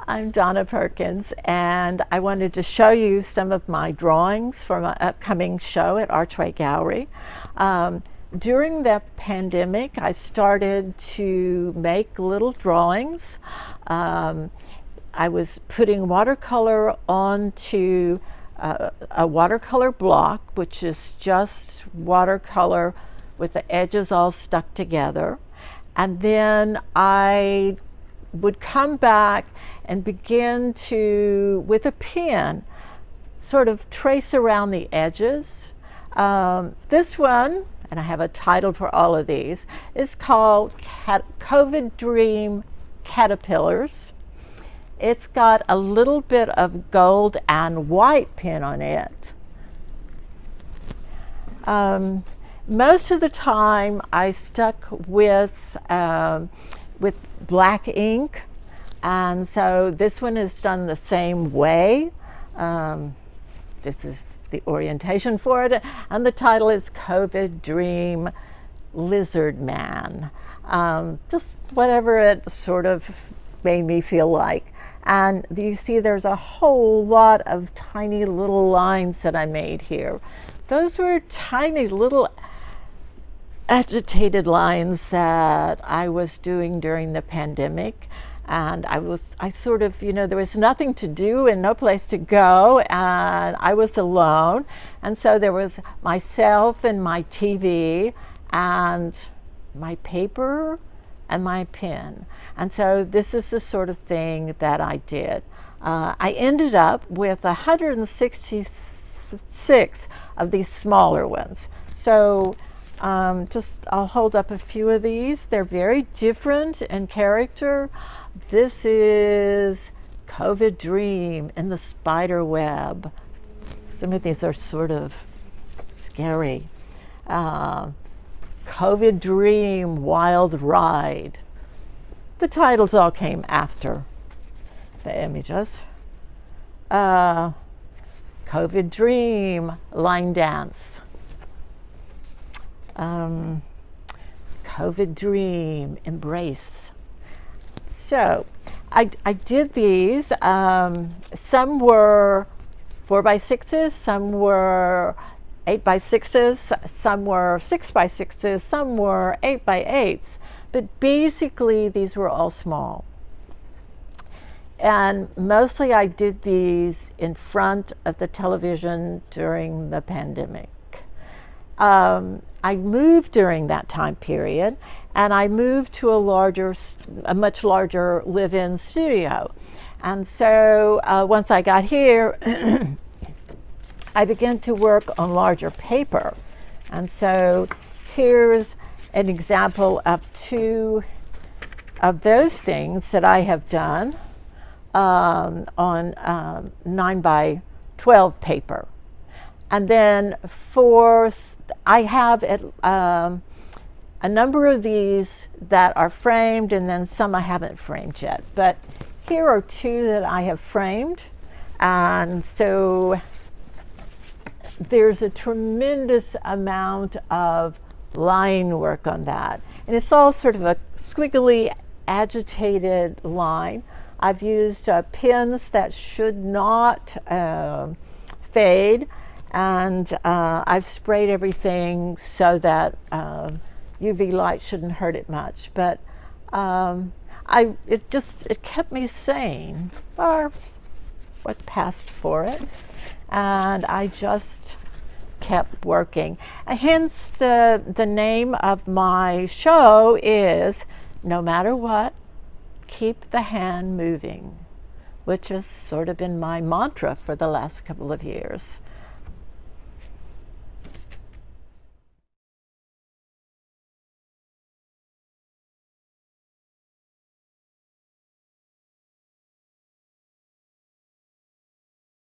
I'm Donna Perkins, and I wanted to show you some of my drawings for my upcoming show at Archway Gallery. During the pandemic, I started to make little drawings. I was putting watercolor onto a watercolor block, which is just watercolor with the edges all stuck together. And then I would come back and begin to, with a pen, sort of trace around the edges. This one, and I have a title for all of these, is called COVID Dream Caterpillars. It's got a little bit of gold and white pen on it. Most of the time I stuck with black ink, and so this one is done the same way. This is the orientation for it, and the title is COVID Dream Lizard Man. Just whatever it sort of made me feel like. And you see there's a whole lot of tiny little lines that I made here. Those were tiny little agitated lines that I was doing during the pandemic. And I sort of, there was nothing to do and no place to go, and I was alone. And so there was myself and my TV and my paper and my pen. And so this is the sort of thing that I did. I ended up with 166 of these smaller ones. So I'll hold up a few of these. They're very different in character. This is COVID Dream in the spider web. Some of these are sort of scary. COVID Dream Wild Ride. The titles all came after the images. COVID Dream Line Dance. COVID Dream Embrace. So I did these. Some were 4x6s, some were 8x6s, some were 6x6s, some were 8x8s, but basically these were all small. And mostly I did these in front of the television during the pandemic. I moved during that time period, and I moved to a much larger live-in studio. And so once I got here, I began to work on larger paper. And so here's an example of two of those things that I have done on 9x12 paper. And then I have a number of these that are framed, and then some I haven't framed yet. But here are two that I have framed. And so there's a tremendous amount of line work on that. And it's all sort of a squiggly, agitated line. I've used pens that should not fade, and I've sprayed everything so that UV light shouldn't hurt it much. But it kept me sane, or what passed for it. And I just kept working. Hence the name of my show is No Matter What, Keep the Hand Moving, which has sort of been my mantra for the last couple of years.